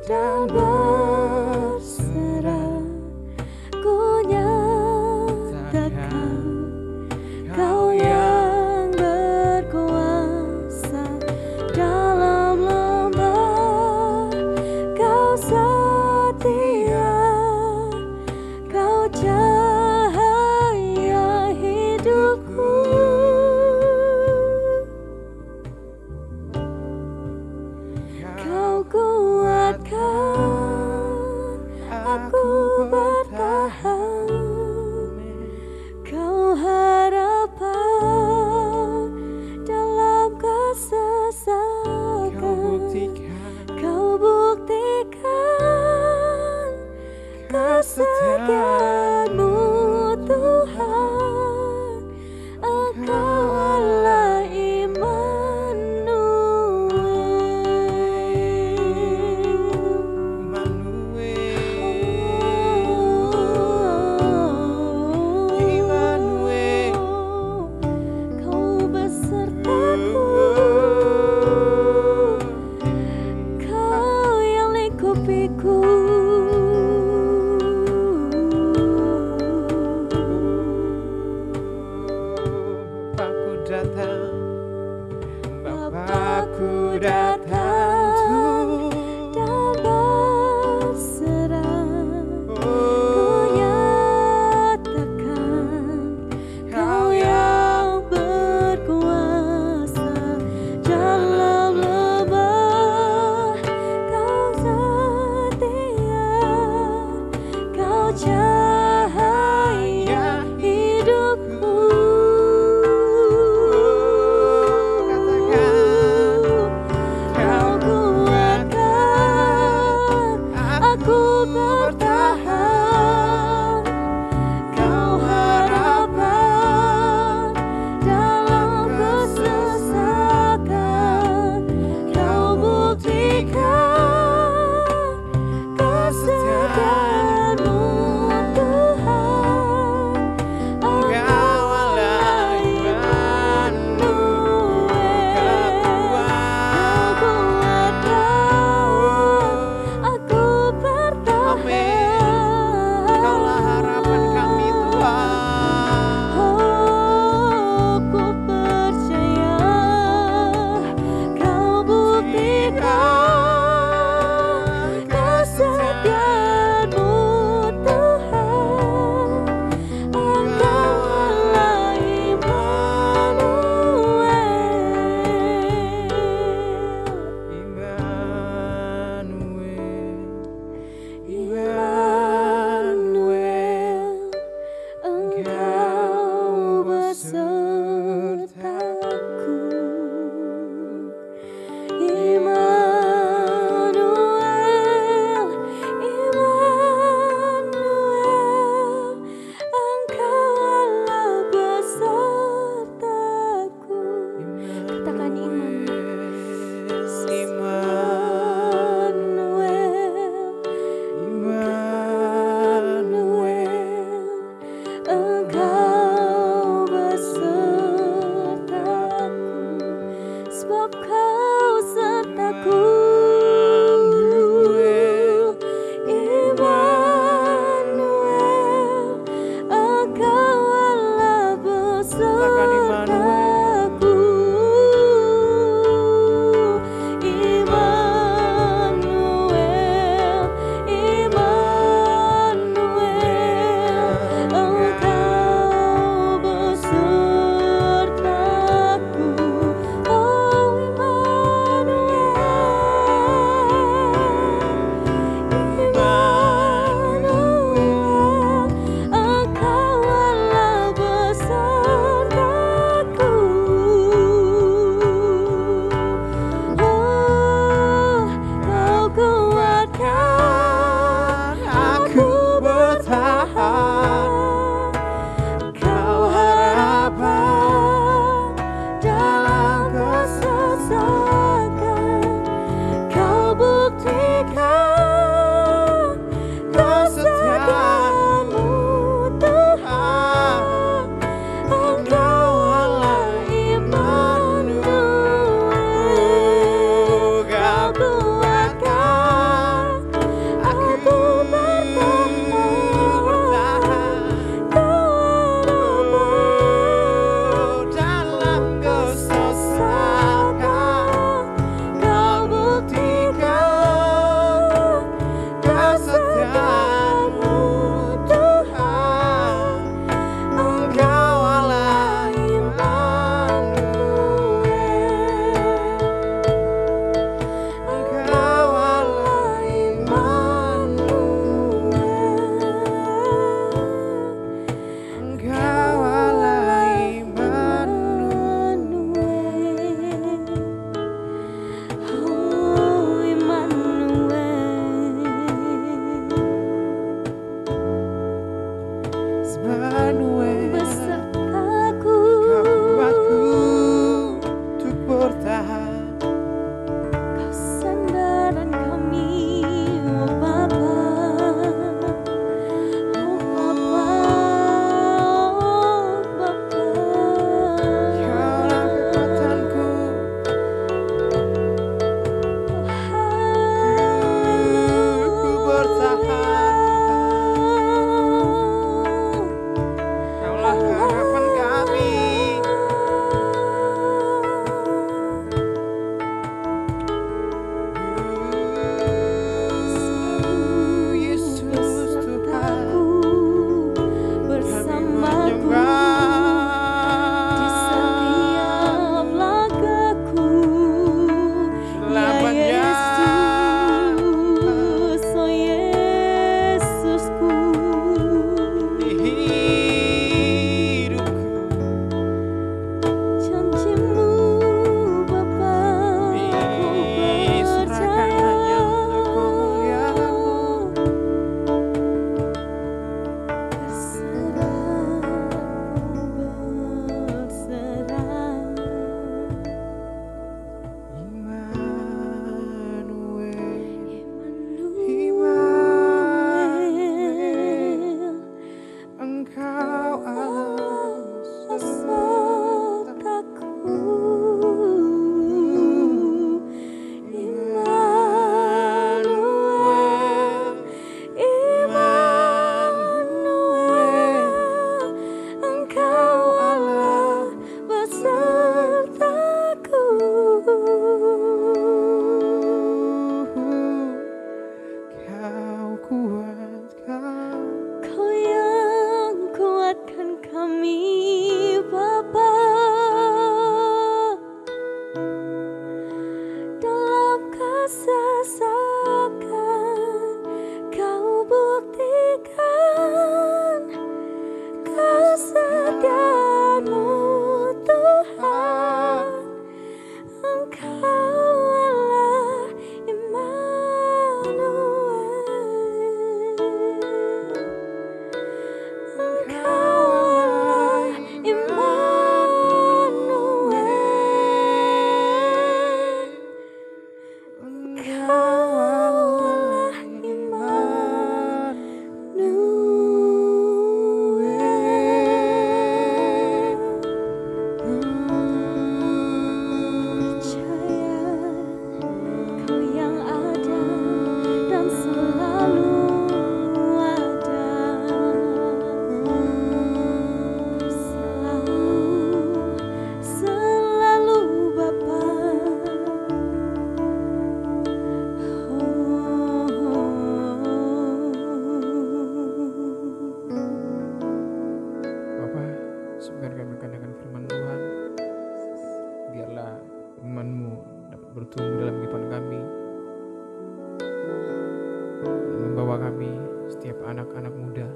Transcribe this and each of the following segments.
dan berserah. Ku nyatakan Kau yang berkuasa dalam lembah. Kau setia, Kau cahaya hidupku. Kau kuatkan aku bertahan. Kau harapan dalam kesesakan. Kau buktikan kesetiaan-Mu Tuhan. Engkau Allah Kau besertaku, Kau yang lingkupiku. Bapakku datang, Bapakku datang dan berserah. Ku nyatakan Kau yang berkuasa dalam lembah. Kau setia, Kau cahaya hidupku. Kau Kaulah Sebentar kami katakan firman Tuhan, biarlah firman-Mu dapat bertumbuh dalam kehidupan kami dan membawa kami setiap anak-anak muda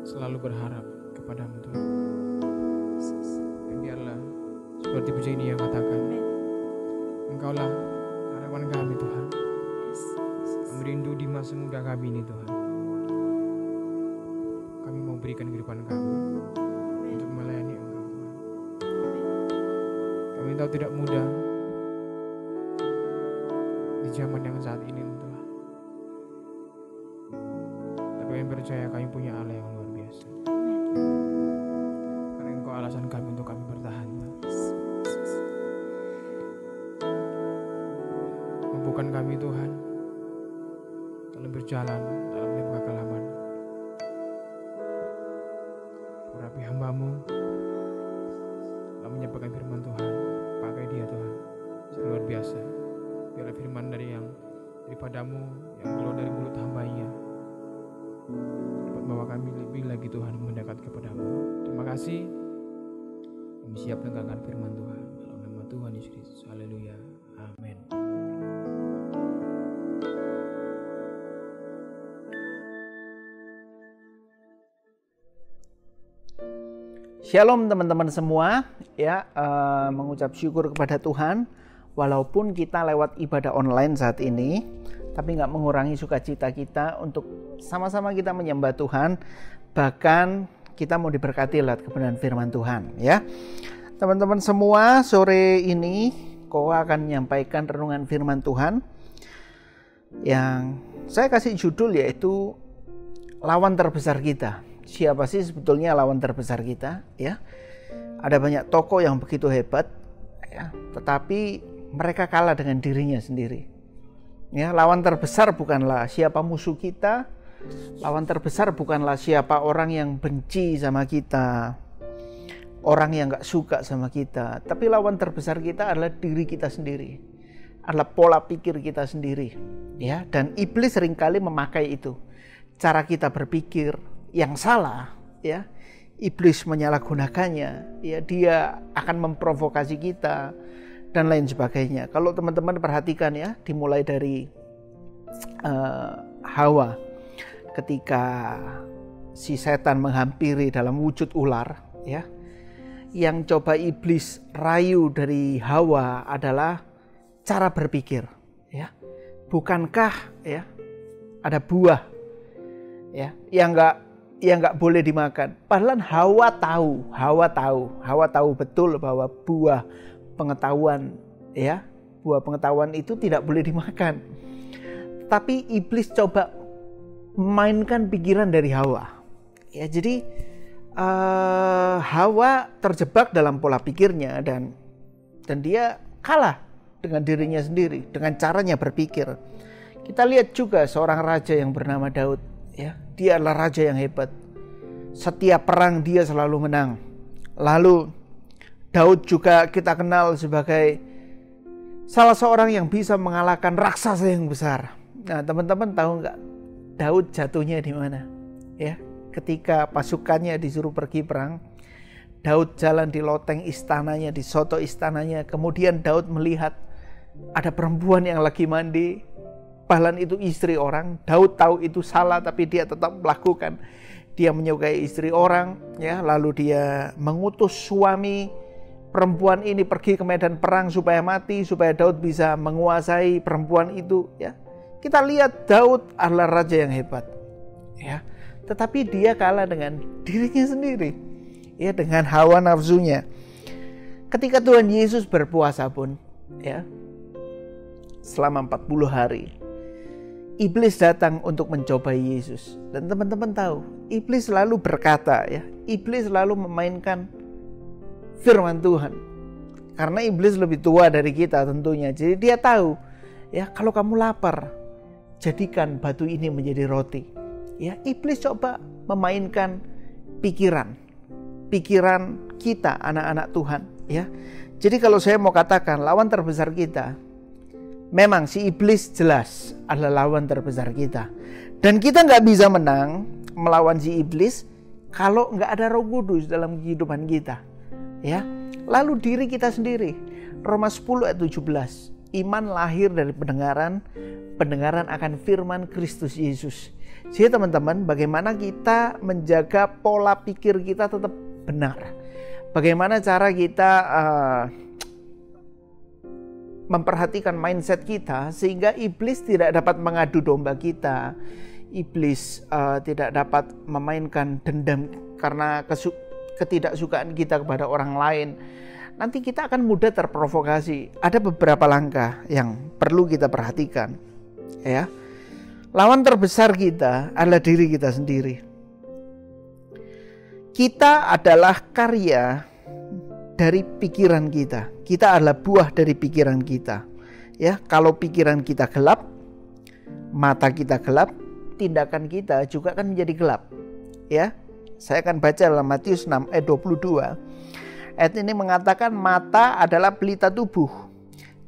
selalu berharap kepada-Mu Tuhan. Dan biarlah seperti pujian ini yang katakan, Engkaulah harapan kami Tuhan. Kami rindu di masa muda kami ini Tuhan. Kami mau berikan kehidupan kami untuk melayani Engkau Tuhan. Kami tahu tidak mudah di zaman yang saat ini Tuhan. Tapi kami percaya kami punya Allah yang luar biasa. Karena Engkau alasan kami untuk kami bertahan Tuhan. Mampukan kami Tuhan dalam berjalan dalam kekalaman. Urapi hamba-Mu dalam menyampaikan firman Tuhan. Pakai dia Tuhan luar biasa. Biarlah firman daripada-Mu yang keluar dari mulut hamba-Nya dapat membawa kami lebih lagi Tuhan mendekat kepada-Mu. Terima kasih. Kami siap mendengarkan firman Tuhan dalam nama Tuhan Yesus Kristus. Haleluya. Amin. Shalom teman-teman semua, ya, mengucap syukur kepada Tuhan walaupun kita lewat ibadah online saat ini, tapi nggak mengurangi sukacita kita untuk sama-sama kita menyembah Tuhan, bahkan kita mau diberkati lewat kebenaran firman Tuhan, ya. Teman-teman semua, sore ini Koa akan menyampaikan renungan firman Tuhan yang saya kasih judul yaitu lawan terbesar kita. Siapa sih sebetulnya lawan terbesar kita, ya? Ada banyak tokoh yang begitu hebat, ya, tetapi mereka kalah dengan dirinya sendiri. Ya, lawan terbesar bukanlah siapa musuh kita, lawan terbesar bukanlah siapa orang yang benci sama kita, orang yang gak suka sama kita, tapi lawan terbesar kita adalah diri kita sendiri, adalah pola pikir kita sendiri, ya. Dan iblis seringkali memakai itu, cara kita berpikir yang salah, ya. Iblis menyalahgunakannya, ya, dia akan memprovokasi kita dan lain sebagainya. Kalau teman-teman perhatikan, ya, dimulai dari Hawa ketika si setan menghampiri dalam wujud ular, ya, yang coba iblis rayu dari Hawa adalah cara berpikir, ya. Bukankah, ya, ada buah, ya, yang nggak boleh dimakan. Padahal Hawa tahu betul bahwa buah pengetahuan, ya, buah pengetahuan itu tidak boleh dimakan. Tapi iblis coba mainkan pikiran dari Hawa. Ya, jadi Hawa terjebak dalam pola pikirnya dan dia kalah dengan dirinya sendiri, dengan caranya berpikir. Kita lihat juga seorang raja yang bernama Daud, ya, dia adalah raja yang hebat. Setiap perang dia selalu menang. Lalu Daud juga kita kenal sebagai salah seorang yang bisa mengalahkan raksasa yang besar. Nah, teman-teman tahu nggak Daud jatuhnya di mana? Ya, ketika pasukannya disuruh pergi perang, Daud jalan di loteng istananya, di soto istananya. Kemudian Daud melihat ada perempuan yang lagi mandi. Bahkan itu istri orang. Daud tahu itu salah, tapi dia tetap melakukan. Dia menyukai istri orang, ya. Lalu dia mengutus suami perempuan ini pergi ke medan perang supaya mati, supaya Daud bisa menguasai perempuan itu, ya. Kita lihat Daud adalah raja yang hebat, ya. Tetapi dia kalah dengan dirinya sendiri, ya, dengan hawa nafsunya. Ketika Tuhan Yesus berpuasa pun, ya, selama 40 hari. Iblis datang untuk mencobai Yesus. Dan teman-teman tahu, iblis selalu berkata, ya, iblis selalu memainkan firman Tuhan. Karena iblis lebih tua dari kita tentunya. Jadi dia tahu, ya, kalau kamu lapar, jadikan batu ini menjadi roti. Ya, iblis coba memainkan pikiran kita, anak-anak Tuhan, ya. Jadi kalau saya mau katakan lawan terbesar kita, memang si iblis jelas adalah lawan terbesar kita. Dan kita nggak bisa menang melawan si iblis kalau nggak ada Roh Kudus dalam kehidupan kita. Ya, lalu diri kita sendiri. Roma 10 ayat 17. Iman lahir dari pendengaran, pendengaran akan firman Kristus Yesus. Jadi teman-teman, bagaimana kita menjaga pola pikir kita tetap benar? Bagaimana cara kita memperhatikan mindset kita sehingga iblis tidak dapat mengadu domba kita, iblis tidak dapat memainkan dendam karena ketidaksukaan kita kepada orang lain. Nanti kita akan mudah terprovokasi. Ada beberapa langkah yang perlu kita perhatikan, ya. Lawan terbesar kita adalah diri kita sendiri. Kita adalah karya dari pikiran kita. Kita adalah buah dari pikiran kita. Ya, kalau pikiran kita gelap, mata kita gelap, tindakan kita juga akan menjadi gelap. Ya, saya akan baca dalam Matius 6 ayat 22. Ayat ini mengatakan mata adalah pelita tubuh.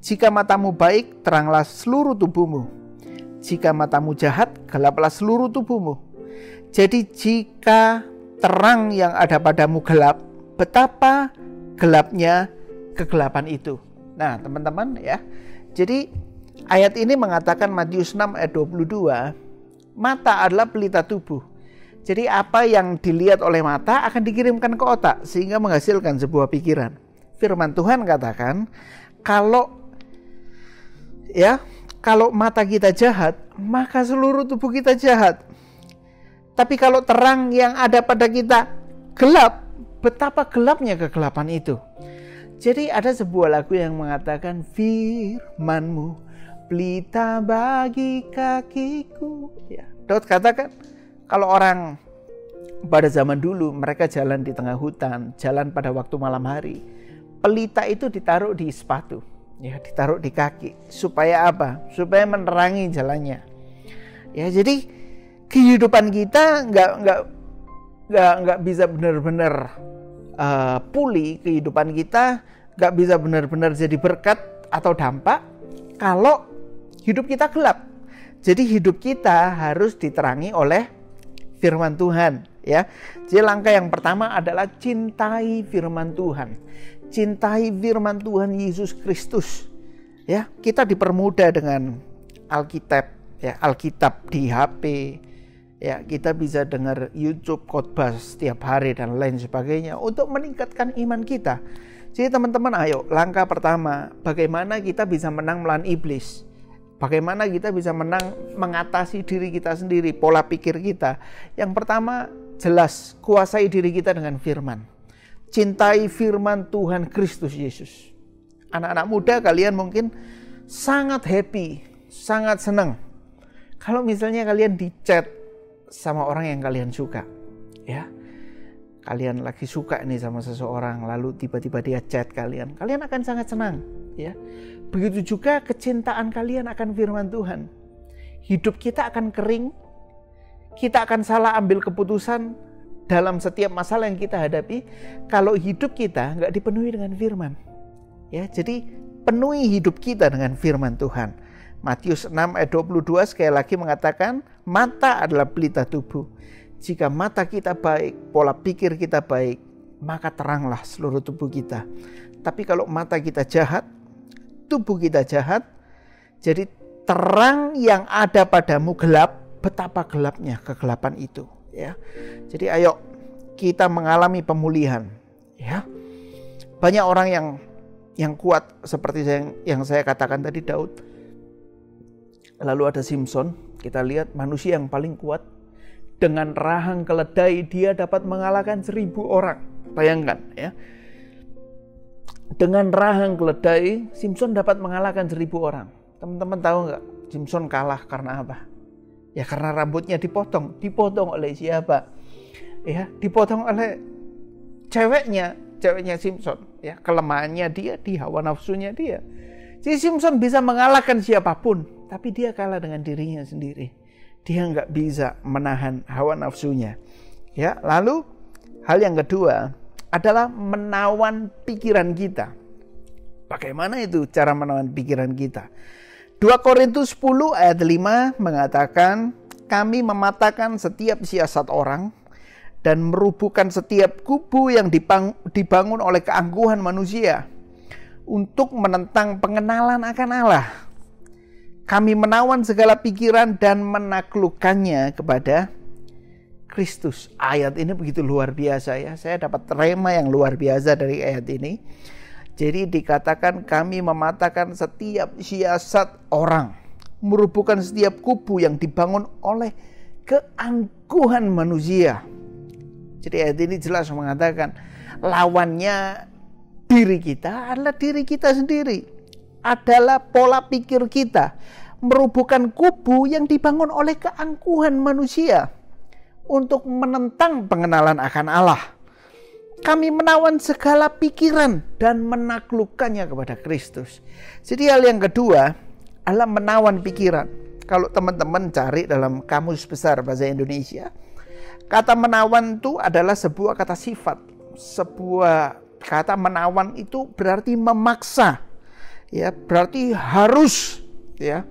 Jika matamu baik, teranglah seluruh tubuhmu. Jika matamu jahat, gelaplah seluruh tubuhmu. Jadi jika terang yang ada padamu gelap, betapa gelapnya kegelapan itu. Nah, teman-teman, ya. Jadi ayat ini mengatakan Matius 6 ayat 22, mata adalah pelita tubuh. Jadi apa yang dilihat oleh mata akan dikirimkan ke otak sehingga menghasilkan sebuah pikiran. Firman Tuhan katakan, kalau mata kita jahat, maka seluruh tubuh kita jahat. Tapi kalau terang yang ada pada kita gelap, betapa gelapnya kegelapan itu. Jadi ada sebuah lagu yang mengatakan, firman-Mu pelita bagi kakiku. Ya, Daud katakan, kalau orang pada zaman dulu mereka jalan di tengah hutan, jalan pada waktu malam hari, pelita itu ditaruh di sepatu, ya, ditaruh di kaki. Supaya apa? Supaya menerangi jalannya. Ya, jadi kehidupan kita nggak bisa benar-benar pulih, kehidupan kita nggak bisa benar-benar jadi berkat atau dampak kalau hidup kita gelap. Jadi hidup kita harus diterangi oleh firman Tuhan, ya. Jadi langkah yang pertama adalah cintai firman Tuhan. Cintai firman Tuhan Yesus Kristus. Ya, kita dipermudah dengan Alkitab, ya, Alkitab di HP. Ya, kita bisa dengar YouTube khotbah setiap hari dan lain sebagainya untuk meningkatkan iman kita. Jadi teman-teman, ayo, langkah pertama, bagaimana kita bisa menang melawan iblis? Bagaimana kita bisa menang mengatasi diri kita sendiri, pola pikir kita? Yang pertama, jelas, kuasai diri kita dengan firman. Cintai firman Tuhan Kristus Yesus. Anak-anak muda kalian mungkin sangat happy, sangat senang kalau misalnya kalian di chat sama orang yang kalian suka, ya. Kalian lagi suka nih sama seseorang, lalu tiba-tiba dia chat kalian akan sangat senang, ya. Begitu juga kecintaan kalian akan firman Tuhan. Hidup kita akan kering, kita akan salah ambil keputusan dalam setiap masalah yang kita hadapi kalau hidup kita nggak dipenuhi dengan firman. Ya, jadi penuhi hidup kita dengan firman Tuhan. Matius 6 ayat 22 sekali lagi mengatakan, mata adalah pelita tubuh. Jika mata kita baik, pola pikir kita baik, maka teranglah seluruh tubuh kita. Tapi kalau mata kita jahat, tubuh kita jahat, jadi terang yang ada padamu gelap, betapa gelapnya kegelapan itu, ya. Jadi ayo kita mengalami pemulihan, ya. Banyak orang yang kuat seperti yang saya katakan tadi, Daud. Lalu ada Simpson, kita lihat manusia yang paling kuat. Dengan rahang keledai dia dapat mengalahkan 1000 orang. Bayangkan, ya. dengan rahang keledai, Simson dapat mengalahkan 1000 orang. Teman-teman tahu nggak? Simson kalah karena apa? Ya karena rambutnya dipotong. Dipotong oleh siapa? Ya, dipotong oleh ceweknya Simson. Ya, kelemahannya dia di hawa nafsunya dia. Jadi Simson bisa mengalahkan siapapun, tapi dia kalah dengan dirinya sendiri. Dia nggak bisa menahan hawa nafsunya. Ya, lalu hal yang kedua adalah menawan pikiran kita. Bagaimana itu cara menawan pikiran kita? 2 Korintus 10 ayat 5 mengatakan, kami mematahkan setiap siasat orang dan merubuhkan setiap kubu yang dibangun oleh keangkuhan manusia untuk menentang pengenalan akan Allah. Kami menawan segala pikiran dan menaklukkannya kepada Kristus. Ayat ini begitu luar biasa ya. Saya dapat rema yang luar biasa dari ayat ini. Jadi dikatakan kami mematahkan setiap siasat orang, merubuhkan setiap kubu yang dibangun oleh keangkuhan manusia. Jadi ayat ini jelas mengatakan lawannya diri kita adalah diri kita sendiri. Adalah pola pikir kita. Merubuhkan kubu yang dibangun oleh keangkuhan manusia untuk menentang pengenalan akan Allah. Kami menawan segala pikiran dan menaklukkannya kepada Kristus. Jadi hal yang kedua adalah menawan pikiran. Kalau teman-teman cari dalam Kamus Besar Bahasa Indonesia, kata menawan itu adalah sebuah kata sifat. Sebuah kata menawan itu berarti memaksa. Ya, berarti harus ya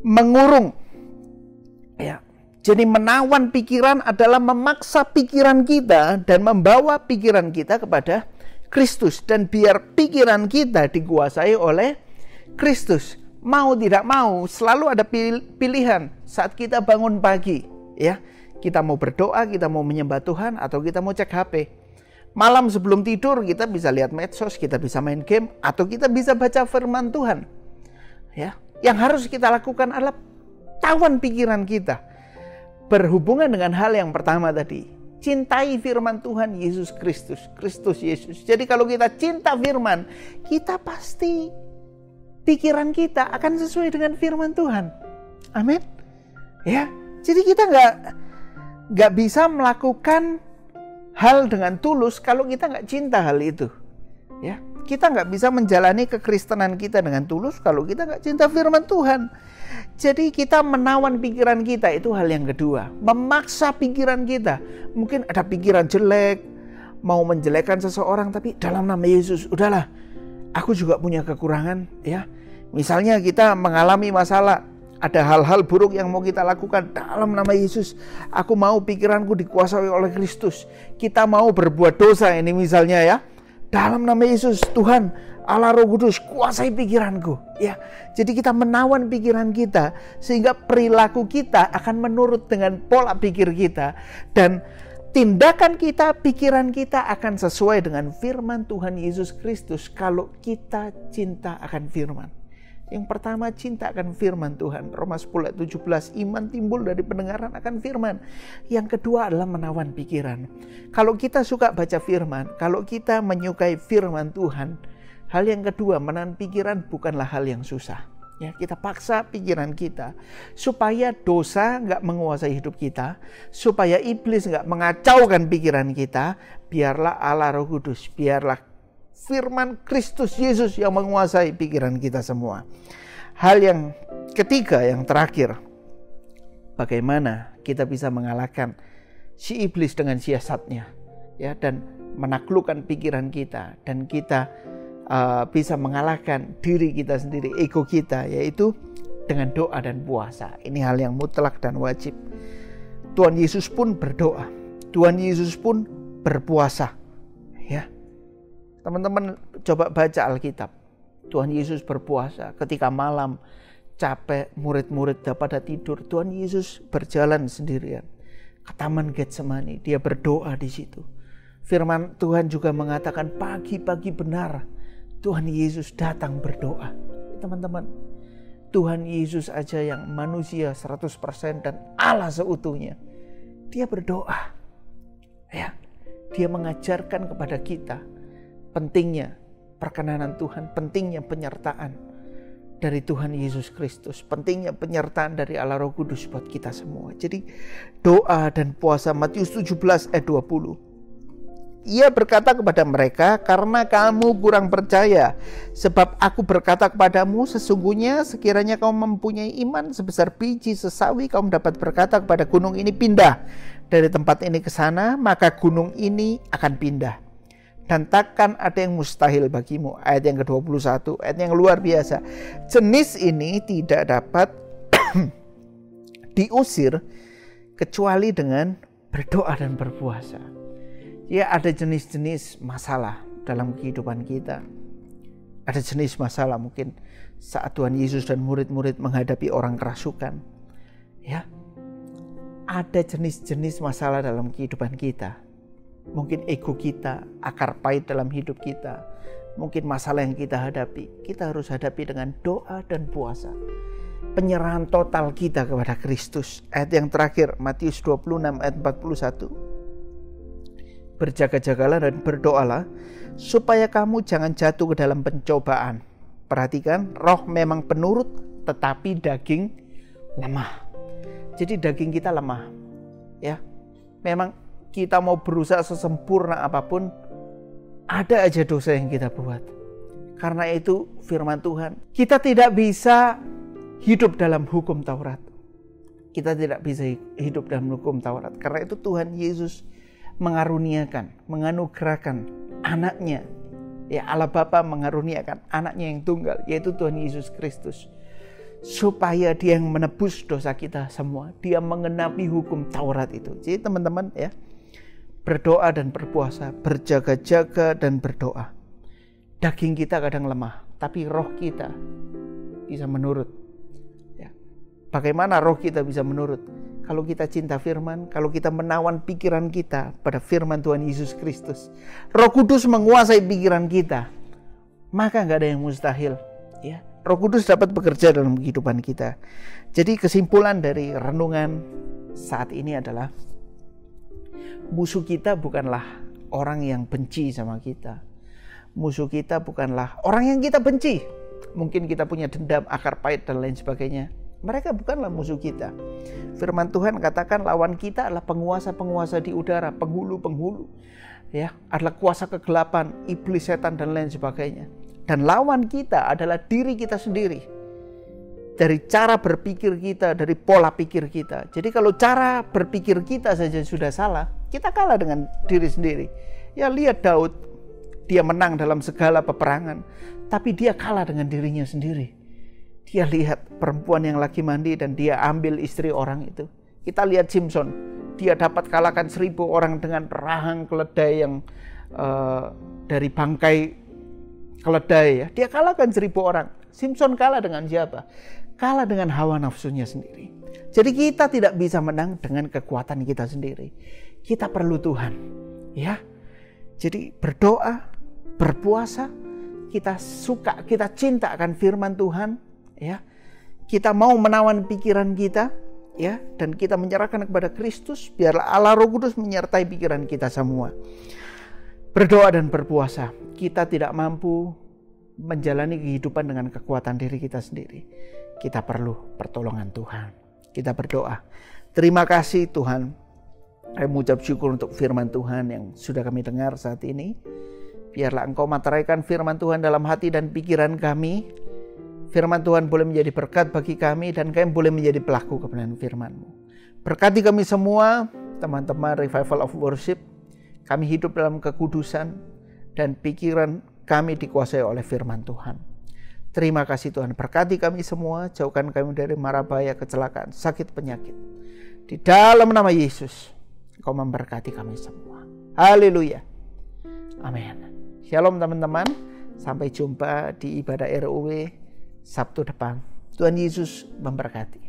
mengurung. Ya. Jadi menawan pikiran adalah memaksa pikiran kita dan membawa pikiran kita kepada Kristus, dan biar pikiran kita dikuasai oleh Kristus. Mau tidak mau selalu ada pilihan saat kita bangun pagi, ya. Kita mau berdoa, kita mau menyembah Tuhan, atau kita mau cek HP. Malam sebelum tidur kita bisa lihat medsos, kita bisa main game, atau kita bisa baca firman Tuhan. Ya, yang harus kita lakukan adalah tawan pikiran kita. Berhubungan dengan hal yang pertama tadi, cintai firman Tuhan Yesus Kristus Yesus. Jadi kalau kita cinta firman, kita pasti pikiran kita akan sesuai dengan firman Tuhan. Amin. Ya, jadi kita nggak bisa melakukan hal dengan tulus kalau kita nggak cinta hal itu. Ya, kita nggak bisa menjalani kekristenan kita dengan tulus kalau kita nggak cinta firman Tuhan. Jadi kita menawan pikiran kita, itu hal yang kedua. Memaksa pikiran kita. Mungkin ada pikiran jelek, mau menjelekkan seseorang, tapi dalam nama Yesus, udahlah, aku juga punya kekurangan. Ya, misalnya kita mengalami masalah, ada hal-hal buruk yang mau kita lakukan, dalam nama Yesus, aku mau pikiranku dikuasai oleh Kristus. Kita mau berbuat dosa ini misalnya ya, dalam nama Yesus, Tuhan Allah Roh Kudus kuasai pikiranku. Ya, jadi kita menawan pikiran kita sehingga perilaku kita akan menurut dengan pola pikir kita, dan tindakan kita, pikiran kita akan sesuai dengan firman Tuhan Yesus Kristus kalau kita cinta akan firman. Yang pertama, cinta akan firman Tuhan. Roma 10 ayat 17, iman timbul dari pendengaran akan firman. Yang kedua adalah menawan pikiran. Kalau kita suka baca firman, kalau kita menyukai firman Tuhan, hal yang kedua, menahan pikiran bukanlah hal yang susah. Ya, kita paksa pikiran kita supaya dosa nggak menguasai hidup kita, supaya iblis nggak mengacaukan pikiran kita. Biarlah Allah Roh Kudus, biarlah firman Kristus Yesus yang menguasai pikiran kita semua. Hal yang ketiga, yang terakhir, bagaimana kita bisa mengalahkan si iblis dengan siasatnya, ya, dan menaklukkan pikiran kita, dan kita bisa mengalahkan diri kita sendiri, ego kita, yaitu dengan doa dan puasa. Ini hal yang mutlak dan wajib. Tuhan Yesus pun berdoa, Tuhan Yesus pun berpuasa, ya. Teman-teman coba baca Alkitab. Tuhan Yesus berpuasa ketika malam capek, murid-murid pada tidur. Tuhan Yesus berjalan sendirian ke Taman Getsemani. Dia berdoa di situ. Firman Tuhan juga mengatakan pagi-pagi benar Tuhan Yesus datang berdoa. Teman-teman, Tuhan Yesus aja yang manusia 100% dan Allah seutuhnya, dia berdoa. Ya, dia mengajarkan kepada kita pentingnya perkenanan Tuhan, pentingnya penyertaan dari Tuhan Yesus Kristus, pentingnya penyertaan dari Allah Roh Kudus buat kita semua. Jadi doa dan puasa, Matius 17 ayat 20. Ia berkata kepada mereka, karena kamu kurang percaya. Sebab aku berkata kepadamu, sesungguhnya sekiranya kamu mempunyai iman sebesar biji sesawi, kamu dapat berkata kepada gunung ini, pindah dari tempat ini ke sana, maka gunung ini akan pindah. Dan takkan ada yang mustahil bagimu. Ayat yang ke-21, ayat yang luar biasa. Jenis ini tidak dapat diusir kecuali dengan berdoa dan berpuasa. Ya, ada jenis-jenis masalah dalam kehidupan kita. Ada jenis masalah mungkin saat Tuhan Yesus dan murid-murid menghadapi orang kerasukan. Ya, ada jenis-jenis masalah dalam kehidupan kita. Mungkin ego kita, akar pahit dalam hidup kita. Mungkin masalah yang kita hadapi. Kita harus hadapi dengan doa dan puasa. Penyerahan total kita kepada Kristus. Ayat yang terakhir, Matius 26 ayat 41. Berjaga-jagalah dan berdoalah supaya kamu jangan jatuh ke dalam pencobaan. Perhatikan, roh memang penurut tetapi daging lemah. Jadi daging kita lemah. Ya. Memang kita mau berusaha sesempurna apapun, ada aja dosa yang kita buat. Karena itu firman Tuhan, kita tidak bisa hidup dalam hukum Taurat. Kita tidak bisa hidup dalam hukum Taurat. Karena itu Tuhan Yesus mengaruniakan, menganugerahkan anaknya. Ya, Allah Bapa mengaruniakan anaknya yang tunggal, yaitu Tuhan Yesus Kristus. Supaya dia yang menebus dosa kita semua. Dia mengenapi hukum Taurat itu. Jadi teman-teman ya, berdoa dan berpuasa, berjaga-jaga dan berdoa. Daging kita kadang lemah, tapi roh kita bisa menurut. Ya. Bagaimana roh kita bisa menurut? Kalau kita cinta firman, kalau kita menawan pikiran kita pada firman Tuhan Yesus Kristus, Roh Kudus menguasai pikiran kita, maka nggak ada yang mustahil. Ya, Roh Kudus dapat bekerja dalam kehidupan kita. Jadi kesimpulan dari renungan saat ini adalah musuh kita bukanlah orang yang benci sama kita. Musuh kita bukanlah orang yang kita benci. Mungkin kita punya dendam, akar pahit dan lain sebagainya. Mereka bukanlah musuh kita. Firman Tuhan katakan lawan kita adalah penguasa-penguasa di udara, penghulu-penghulu. Ya, adalah kuasa kegelapan, iblis, setan dan lain sebagainya. Dan lawan kita adalah diri kita sendiri. Dari cara berpikir kita, dari pola pikir kita. Jadi kalau cara berpikir kita saja sudah salah, kita kalah dengan diri sendiri. Ya, lihat Daud, dia menang dalam segala peperangan, tapi dia kalah dengan dirinya sendiri. Dia lihat perempuan yang lagi mandi dan dia ambil istri orang itu. Kita lihat Simpson, dia dapat kalahkan 1000 orang dengan rahang keledai yang dari bangkai keledai ya. Dia kalahkan 1000 orang. Simpson kalah dengan siapa? Kalah dengan hawa nafsunya sendiri. Jadi kita tidak bisa menang dengan kekuatan kita sendiri. Kita perlu Tuhan, ya. Jadi berdoa, berpuasa, kita suka, kita cinta akan firman Tuhan. Ya, kita mau menawan pikiran kita, ya, dan kita menyerahkan kepada Kristus. Biarlah Allah Roh Kudus menyertai pikiran kita semua. Berdoa dan berpuasa, kita tidak mampu menjalani kehidupan dengan kekuatan diri kita sendiri. Kita perlu pertolongan Tuhan. Kita berdoa. Terima kasih Tuhan. Saya mengucap syukur untuk firman Tuhan yang sudah kami dengar saat ini. Biarlah Engkau materaikan firman Tuhan dalam hati dan pikiran kami. Firman Tuhan boleh menjadi berkat bagi kami dan kami boleh menjadi pelaku kebenaran firman-Mu. Berkati kami semua, teman-teman Revival of Worship. Kami hidup dalam kekudusan dan pikiran kami dikuasai oleh firman Tuhan. Terima kasih Tuhan, berkati kami semua, jauhkan kami dari mara bahaya, kecelakaan, sakit, penyakit. Di dalam nama Yesus, Engkau memberkati kami semua. Haleluya. Amin. Shalom teman-teman, sampai jumpa di ibadah RUW Sabtu depan. Tuhan Yesus memberkati.